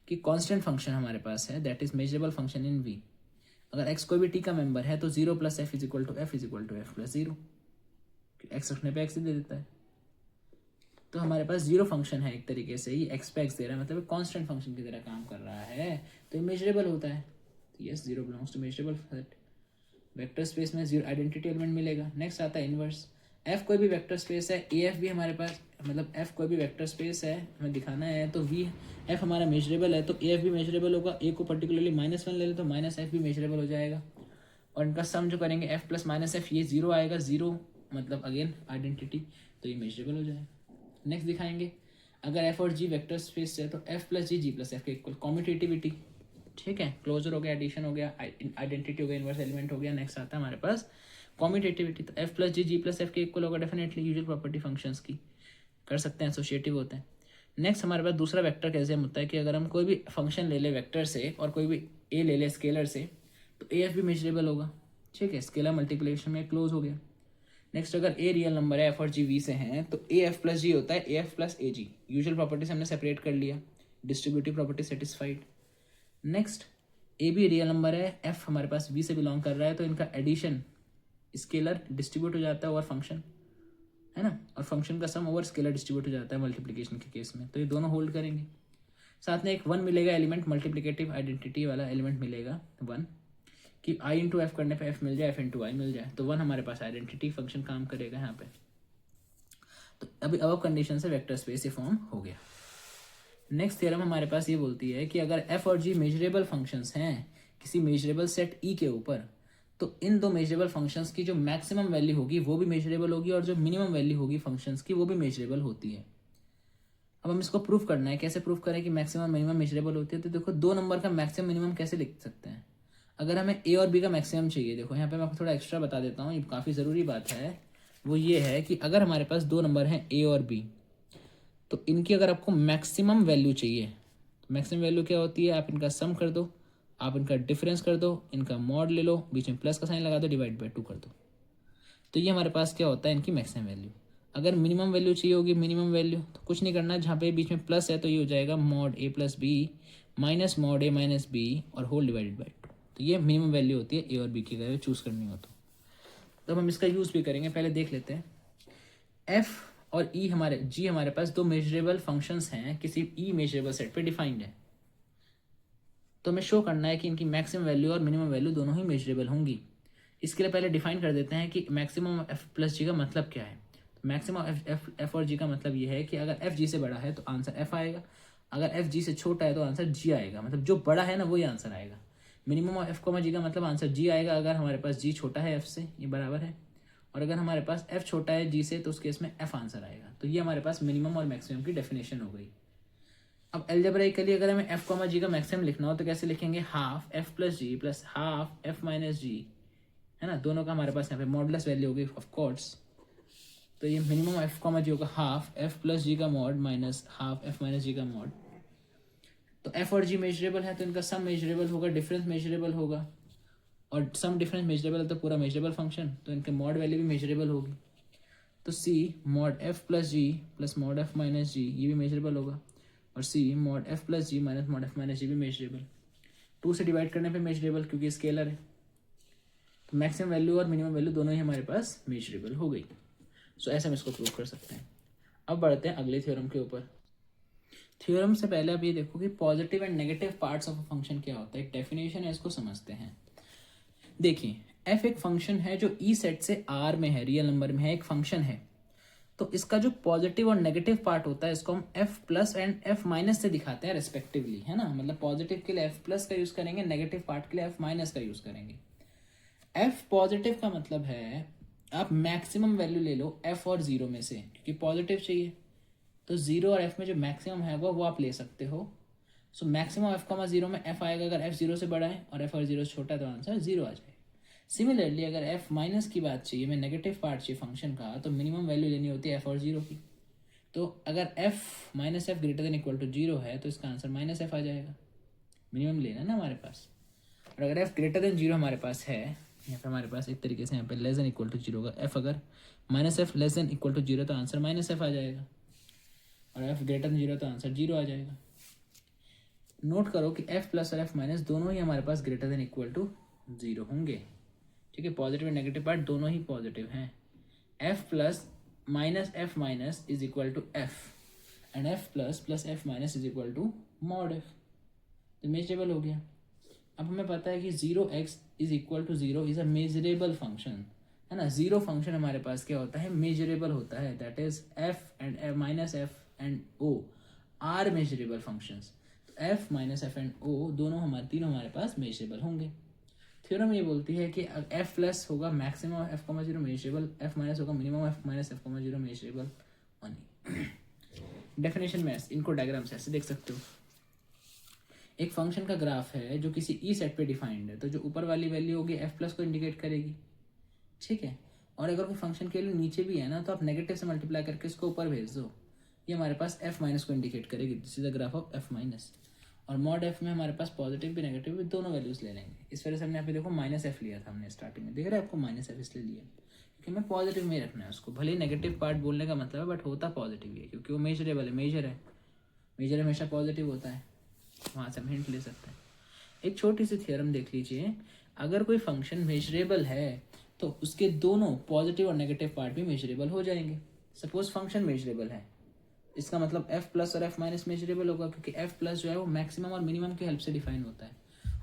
कि कांस्टेंट फंक्शन हमारे पास है that is measurable function in V. अगर एक्स कोई भी टी का मेंबर है तो 0 plus f is equal to F plus 0, x रखने पे एक्स ही दे देता है। तो हमारे पास जीरो फंक्शन है एक तरीके से, ये एक्स पे एक्स दे रहा है मतलब कांस्टेंट फंक्शन की तरह काम कर रहा है तो ये मेजरेबल होता है। Yes, zero belongs to measurable set. Vector space में जीरो आइडेंटिटी एलिमेंट मिलेगा। नेक्स्ट आता है इनवर्स। एफ कोई भी वेक्टर स्पेस है, ए एफ भी हमारे पास मतलब एफ कोई भी वेक्टर स्पेस है हमें दिखाना है तो वी एफ हमारा मेजरेबल है तो ए एफ भी मेजरेबल होगा। ए को पर्टिकुलरली -1 ले ले तो -f भी मेजरेबल हो जाएगा और इनका सम जो करेंगे एफ प्लस -f ये 0 आएगा, 0 मतलब अगेन आइडेंटिटी तो ये मेजरेबल हो जाएगा। नेक्स्ट दिखाएंगे अगर एफ और जी वेक्टर स्पेस है तो एफ प्लस जी जी प्लस एफ के इक्वल कॉम्यूटेटिविटी। ठीक है, क्लोजर हो गया, एडिशन हो गया, आइडेंटिटी हो गया, इनवर्स एलिमेंट हो गया। नेक्स्ट आता है हमारे पास कॉम्यूटेटिविटी। तो एफ प्लस जी जी प्लस एफ के इक्वल होगा डेफिनेटली, यूजुअल प्रॉपर्टी फंक्शंस की कर सकते हैं, एसोसिएटिव होते हैं। नेक्स्ट हमारे पास दूसरा वेक्टर कैसे होता है कि अगर हम कोई भी फंक्शन ले ले वेक्टर से और कोई भी ए ले ले स्केलर से तो ए एफ भी मेजरेबल होगा। ठीक है, स्केलर मल्टीप्लिकेशन में क्लोज हो गया। नेक्स्ट अगर ए रियल नंबर है एफ और जी वी से हैं तो ए एफ प्लस जी होता है A F plus A G. Usual property से हमने सेपरेट कर लिया, distributive property satisfied. Next A भी रियल नंबर है, एफ हमारे पास वी से बिलोंग कर रहा है तो इनका एडिशन स्केलर डिस्ट्रीब्यूट हो जाता है ओवर फंक्शन, है ना, और फंक्शन का सम ओवर स्केलर डिस्ट्रीब्यूट हो जाता है मल्टीप्लिकेशन के केस में, तो ये दोनों होल्ड करेंगे। साथ में एक 1 मिलेगा एलिमेंट, मल्टीप्लिकेटिव आइडेंटिटी वाला एलिमेंट मिलेगा 1 कि आई इंटू एफ करने पे एफ मिल जाए, एफ इंटू आई मिल जाए, तो 1 हमारे पास आइडेंटिटी फंक्शन काम करेगा यहाँ पे। तो अभी अब कंडीशन से वेक्टर स्पेस ये फॉर्म हो गया। नेक्स्ट थ्योरम हमारे पास ये बोलती है कि अगर एफ और जी मेजरेबल फंक्शंस हैं किसी मेजरेबल सेट ई के ऊपर तो इन दो मेजरेबल फंक्शंस की जो मैक्सिमम वैल्यू होगी वो भी मेजरेबल होगी और जो मिनिमम वैल्यू होगी फंक्शंस की वो भी मेजरेबल होती है। अब हम इसको प्रूफ करना है, कैसे प्रूफ करें कि मैक्सिमम मिनिमम मेजरेबल होती है। तो देखो दो नंबर का मैक्सिमम मिनिमम कैसे लिख सकते हैं। अगर हमें ए और बी का मैक्सिमम चाहिए, देखो यहाँ पे मैं आपको थोड़ा एक्स्ट्रा बता देता हूँ, ये काफ़ी ज़रूरी बात है। वो ये है कि अगर हमारे पास दो नंबर हैं ए और बी तो इनकी अगर आपको मैक्सिमम वैल्यू चाहिए तो मैक्सिमम वैल्यू क्या होती है, आप इनका सम कर दो, आप इनका डिफरेंस कर दो, इनका मॉड ले लो, बीच में प्लस का साइन लगा दो, डिवाइड बाई 2 कर दो, तो ये हमारे पास क्या होता है इनकी मैक्सिमम वैल्यू। अगर मिनिमम वैल्यू चाहिए होगी मिनिमम वैल्यू तो कुछ नहीं करना, जहाँ पे बीच में प्लस है तो ये हो जाएगा मॉड ए प्लस बी माइनस मॉड ए माइनस बी और होल डिवाइडेड बाई 2। तो ये मिनिमम वैल्यू होती है ए और बी की अगर चूज़ करनी हो तो हम इसका यूज़ भी करेंगे। पहले देख लेते हैं एफ और ई हमारे जी हमारे पास दो मेजरेबल फंक्शंस हैं किसी ई मेजरेबल सेट पे डिफाइंड है, तो हमें शो करना है कि इनकी मैक्सिमम वैल्यू और मिनिमम वैल्यू दोनों ही मेजरेबल होंगी। इसके लिए पहले डिफाइन कर देते हैं कि मैक्सिमम एफ प्लस जी का मतलब क्या है। तो मैक्सिमम एफ और जी का मतलब ये है कि अगर एफ जी से बड़ा है तो आंसर एफ आएगा, अगर एफ जी से छोटा है तो आंसर जी आएगा, मतलब जो बड़ा है ना वही आंसर आएगा। मिनिमम ऑफ एफ कॉमा जी का मतलब आंसर जी आएगा अगर हमारे पास जी छोटा है एफ से, ये बराबर है, और अगर हमारे पास एफ छोटा है जी से तो उस केस में एफ आंसर आएगा। तो ये हमारे पास मिनिमम और मैक्सिमम की डेफिनेशन हो गई। अब एल्जेब्राइकली अगर हमें एफ कॉमा जी का मैक्सिमम लिखना हो तो कैसे लिखेंगे, हाफ एफ प्लस जी प्लस हाफ एफ माइनस जी, है ना, दोनों का हमारे पास यहाँ पे मॉडुलस वैल्यू होगी ऑफ कोर्स। तो ये मिनिमम एफ कॉमा जी होगा हाफ एफ प्लस जी का mod minus half f minus g का मॉड। तो एफ और जी मेजरेबल है तो इनका सम मेजरेबल होगा, डिफरेंस मेजरेबल होगा, और सम डिफरेंस मेजरेबल है तो पूरा मेजरेबल फंक्शन, तो इनके मॉड वैल्यू भी मेजरेबल होगी। तो सी मॉड एफ प्लस जी प्लस मॉड एफ माइनस जी ये भी मेजरेबल होगा, और सी मॉड एफ प्लस जी माइनस मॉड एफ माइनस जी भी मेजरेबल। 2 से डिवाइड करने पे मेजरेबल क्योंकि स्केलर है। तो मैक्सिमम वैल्यू और मिनिमम वैल्यू दोनों ही हमारे पास मेजरेबल हो गई। सो ऐसे हम इसको प्रूव कर सकते हैं। अब बढ़ते हैं अगले थ्योरम के ऊपर। थ्योरम से पहले अब ये देखो कि positive and negative parts of a function क्या होता है, एक डेफिनेशन है, इसको समझते हैं। देखिए, एफ एक फंक्शन है जो ई सेट से आर में है, रियल नंबर में है, एक फंक्शन है। तो इसका जो पॉजिटिव और नेगेटिव पार्ट होता है इसको हम F plus and F minus से दिखाते हैं रेस्पेक्टिवली, है ना। मतलब पॉजिटिव के लिए एफ प्लस का यूज करेंगे, नेगेटिव पार्ट के लिए एफ माइनस का यूज करेंगे। एफ पॉजिटिव का मतलब है आप मैक्सिमम वैल्यू ले लो एफ और जीरो में से, क्योंकि पॉजिटिव चाहिए तो जीरो और एफ में जो मैक्सिमम है वो आप ले सकते हो। सो मैक्सिमम एफ का जीरो में एफ आएगा अगर एफ जीरो से बड़ा है, और एफ और जीरो से छोटा है तो आंसर जीरो आ जाएगा। सिमिलरली अगर एफ माइनस की बात चाहिए, मैं नेगेटिव पार्ट चाहिए फंक्शन का, तो मिनिमम वैल्यू लेनी होती है एफ और जीरो की। तो अगर F minus F greater than equal to zero है तो इसका आंसर माइनस एफ आ जाएगा, मिनिमम लेना ना हमारे पास। और अगर एफ ग्रेटर देन जीरो हमारे पास है, यहाँ पे हमारे पास एक तरीके से यहाँ पे less than equal to zero होगा, एफ अगर minus f less than equal to zero तो आंसर माइनस एफ आ जाएगा, और एफ ग्रेटर देन जीरो तो आंसर जीरो आ जाएगा। नोट करो कि एफ प्लस और एफ माइनस दोनों ही हमारे पास greater than equal to zero होंगे, ठीक है। पॉजिटिव और नेगेटिव पार्ट दोनों ही पॉजिटिव हैं। F plus minus F minus is equal to F, and F plus plus F minus is equal to mod F, तो मेजरेबल हो गया। अब हमें पता है कि zero X is equal to zero is a measurable function, है ना। जीरो फंक्शन हमारे पास क्या होता है, मेजरेबल होता है, that is F and minus F and O R measurable functions. तो F minus F and O दोनों हमारे तीनों हमारे पास मेजरेबल होंगे। थ्योरम ये बोलती है कि एफ प्लस होगा maximum f comma zero measurable, f minus होगा minimum f minus f comma zero measurable only. Definition में इनको डायग्राम से ऐसे देख सकते हो। एक फंक्शन का ग्राफ है जो किसी ई सेट पे डिफाइंड है, तो जो ऊपर वाली वैल्यू होगी एफ प्लस को इंडिकेट करेगी, ठीक है। और अगर कोई फंक्शन के लिए नीचे भी है ना तो आप नेगेटिव से मल्टीप्लाई करके इसको ऊपर भेज दो, ये हमारे पास एफ माइनस को इंडिकेट करेगी, this is the graph of F minus. और मॉड एफ में हमारे पास पॉजिटिव भी नेगेटिव भी दोनों वैल्यूज ले लेंगे। इस वजह से हमने यहाँ पे देखो माइनस एफ लिया था हमने स्टार्टिंग में, देख रहे हैं आपको माइनस एफ इसलिए लिया क्योंकि हमें पॉजिटिव में ही रखना है उसको, भले ही नेगेटिव पार्ट बोलने का मतलब है बट होता पॉजिटिव ही है क्योंकि वो मेजरेबल है, मेजर हमेशा पॉजिटिव होता है, वहाँ से हम हिंट ले सकते हैं। एक छोटी सी थ्योरम देख लीजिए, अगर कोई फंक्शन मेजरेबल है तो उसके दोनों पॉजिटिव और नेगेटिव पार्ट भी मेजरेबल हो जाएंगे। सपोज फंक्शन मेजरेबल है, इसका मतलब एफ प्लस और एफ माइनस मेजरेबल होगा क्योंकि एफ प्लस जो है वो मैक्सिमम और मिनिमम की हेल्प से डिफाइन होता है,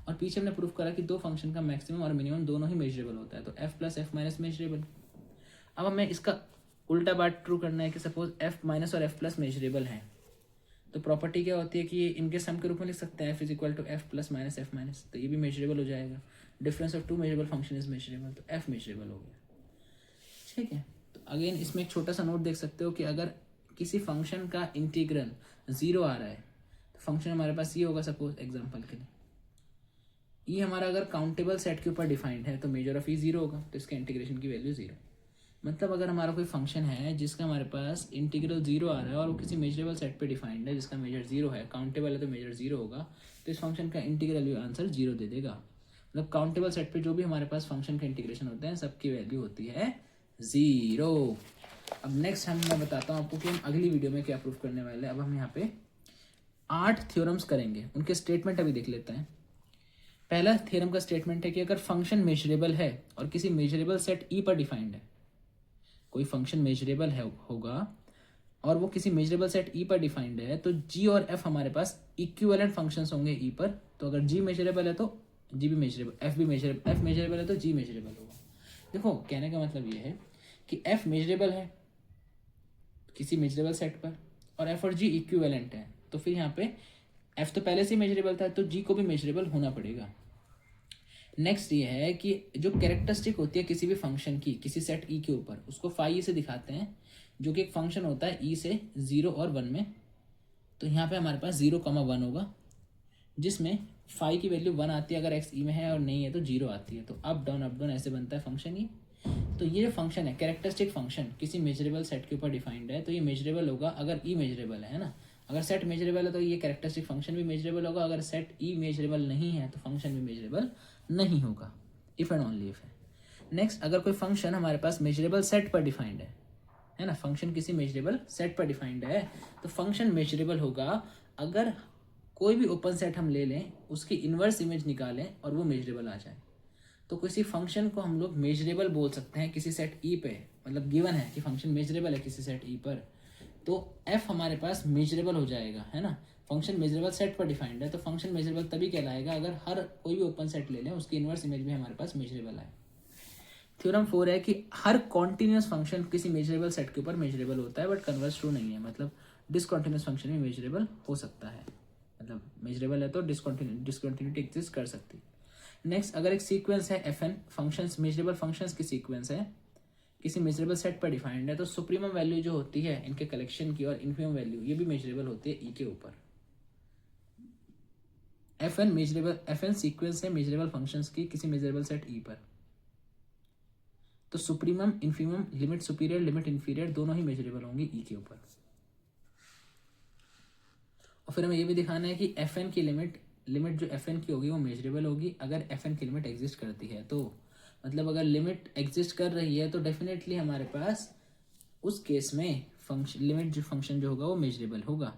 और पीछे हमने प्रूफ करा कि दो फंक्शन का मैक्सिमम और मिनिमम दोनों ही मेजरेबल होता है, तो f plus F minus measurable. अब हमें इसका उल्टा बात ट्रू करना है कि सपोज एफ माइनस और एफ प्लस मेजरेबल है, तो प्रॉपर्टी क्या होती है कि ये इनके सम के रूप में लिख सकते हैं, F is equal to F plus minus F minus, तो ये भी मेजरेबल हो जाएगा। Difference of two measurable function is measurable, तो एफ मेजरेबल हो गया, ठीक है। तो अगेन इसमें एक छोटा सा नोट देख सकते हो कि अगर किसी फंक्शन का इंटीग्रल जीरो आ रहा है तो फंक्शन हमारे पास ये होगा, सपोज एग्जांपल के लिए ये हमारा अगर काउंटेबल सेट के ऊपर डिफाइंड है तो मेजर ऑफ ई जीरो होगा, तो इसके इंटीग्रेशन की वैल्यू जीरो। मतलब अगर हमारा कोई फंक्शन है जिसका हमारे पास इंटीग्रल जीरो आ रहा है और वो किसी मेजरेबल सेट पे डिफाइंड है जिसका मेजर जीरो है, काउंटेबल है तो मेजर जीरो होगा, तो इस फंक्शन का इंटीग्रल भी आंसर जीरो दे देगा। मतलब काउंटेबल सेट पे जो भी हमारे पास फंक्शन का इंटीग्रेशन होते हैं सबकी वैल्यू होती है जीरो। अब नेक्स्ट मैं बताता हूँ आपको कि हम अगली वीडियो में क्या प्रूफ करने वाले हैं। अब हम यहाँ पे 8 थ्योरम्स करेंगे, उनके स्टेटमेंट अभी देख लेते हैं। पहला थ्योरम का स्टेटमेंट है कि अगर फंक्शन मेजरेबल है और किसी मेजरेबल सेट ई पर डिफाइंड है, कोई फंक्शन मेजरेबल है होगा और वो किसी मेजरेबल सेट ई पर डिफाइंड है, तो जी और एफ हमारे पास इक्विवेलेंट फंक्शंस होंगे ई पर। तो अगर जी मेजरेबल है तो जी भी मेजरेबल, एफ भी मेजरेबल, एफ मेजरेबल है तो जी मेजरेबल होगा। देखो कहने का मतलब ये है कि एफ मेजरेबल है किसी मेजरेबल सेट पर और एफ और जी इक्विवेलेंट है, तो फिर यहाँ पे एफ तो पहले से मेजरेबल था तो जी को भी मेजरेबल होना पड़ेगा। नेक्स्ट ये है कि जो कैरेक्टरिस्टिक होती है किसी भी फंक्शन की किसी सेट ई के ऊपर, उसको फाई से दिखाते हैं, जो कि एक फंक्शन होता है ई से 0 और 1 में। तो यहाँ पे हमारे पास 0,1 होगा जिसमें फाई की वैल्यू 1 आती है अगर एक्स ई में है और नहीं है तो 0 आती है, तो अप डाउन ऐसे बनता है फंक्शन ये। तो ये जो फंक्शन है कैरेक्टरिस्टिक फंक्शन किसी मेजरेबल सेट के ऊपर डिफाइंड है, तो ये मेजरेबल होगा अगर ई मेजरेबल है ना। अगर सेट मेजरेबल है तो ये कैरेक्टरिस्टिक फंक्शन भी मेजरेबल होगा, अगर सेट ई मेजरेबल नहीं है तो फंक्शन भी मेजरेबल नहीं होगा, इफ एंड ओनली इफ है। नेक्स्ट, अगर कोई फंक्शन हमारे पास मेजरेबल सेट पर डिफाइंड है ना, फंक्शन किसी मेजरेबल सेट पर डिफाइंड है तो फंक्शन मेजरेबल होगा अगर कोई भी ओपन सेट हम ले लें, उसकी इन्वर्स इमेज निकालें और वो मेजरेबल आ जाए। तो किसी फंक्शन को हम लोग मेजरेबल बोल सकते हैं किसी सेट ई पे मतलब गिवन है कि फंक्शन मेजरेबल है किसी सेट ई पर, तो एफ हमारे पास मेजरेबल हो जाएगा, है ना। फंक्शन मेजरेबल सेट पर डिफाइंड है, तो फंक्शन मेजरेबल तभी कहलाएगा अगर हर कोई भी ओपन सेट ले लें उसकी इनवर्स इमेज भी हमारे पास मेजरेबल है। थ्योरम 4 है कि हर कॉन्टिन्यूस फंक्शन किसी मेजरेबल सेट के ऊपर मेजरेबल होता है, बट कन्वर्स ट्रू नहीं है, मतलब डिसकॉन्टिन्यूस फंक्शन भी मेजरेबल हो सकता है, मतलब मेजरेबल है तो डिसकॉन्टिन्यूटी एग्जिस्ट कर सकती है। नेक्स्ट, अगर एक सीक्वेंस है F N functions measurable functions की सीक्वेंस है किसी मेजरेबल सेट पर डिफाइंड है, तो सुप्रीमम वैल्यू जो होती है इनके कलेक्शन की और इन्फीमम वैल्यू ये भी मेजरेबल होती है ई के ऊपर। एफ एन सीक्वेंस है मेजरेबल फंक्शंस की किसी मेजरेबल सेट ई पर, तो supremum infimum limit superior limit inferior दोनों ही मेजरेबल होंगी ई के ऊपर। और फिर हमें ये भी दिखाना है कि एफ एन की लिमिट जो एफ एन की होगी वो मेजरेबल होगी अगर एफ एन की लिमिट एग्जिस्ट करती है, तो मतलब अगर लिमिट एग्जिस्ट कर रही है तो डेफिनेटली हमारे पास उस केस में फंक्शन लिमिट जो फंक्शन जो होगा वो मेजरेबल होगा,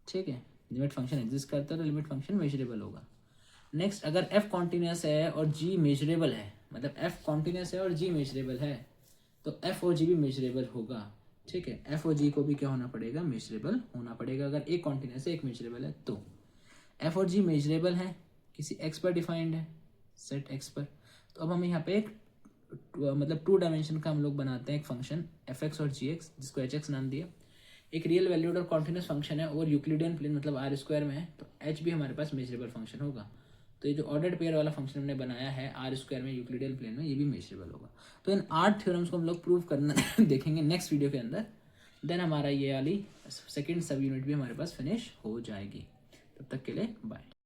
ठीक है। लिमिट फंक्शन एग्जिस्ट करता है तो लिमिट फंक्शन मेजरेबल होगा। नेक्स्ट, अगर एफ कॉन्टिन्यूस है और जी मेजरेबल है, मतलब एफ कॉन्टिन्यूस है और जी मेजरेबल है, तो एफ और जी भी मेजरेबल होगा, ठीक है। एफ और जी को भी क्या होना पड़ेगा, मेजरेबल होना पड़ेगा। अगर एक कॉन्टिन्यूस है एक मेजरेबल है, तो एफ और जी मेजरेबल है किसी एक्स पर डिफाइंड है सेट एक्स पर, तो अब हमें यहाँ पे एक मतलब 2 डायमेंशन का हम लोग बनाते हैं एक फंक्शन एफ एक्स और जी एक्स जिसको एच एक्स नाम दिया। एक रियल वैल्यूड और कॉन्टिन्यूस फंक्शन है और यूक्लिडियन प्लेन मतलब आर स्क्वायर में है, तो एच भी हमारे पास मेजरेबल फंक्शन होगा। तो ये जो ऑर्डर्ड पेयर वाला फंक्शन हमने बनाया है आर स्क्वायर में यूक्लिडियन प्लेन में, ये भी मेजरेबल होगा। तो इन 8 थ्योरम्स को हम लोग प्रूव करना देखेंगे नेक्स्ट वीडियो के अंदर, देन हमारा ये वाली सेकेंड सब यूनिट भी हमारे पास फिनिश हो जाएगी। तब तक के लिए बाय।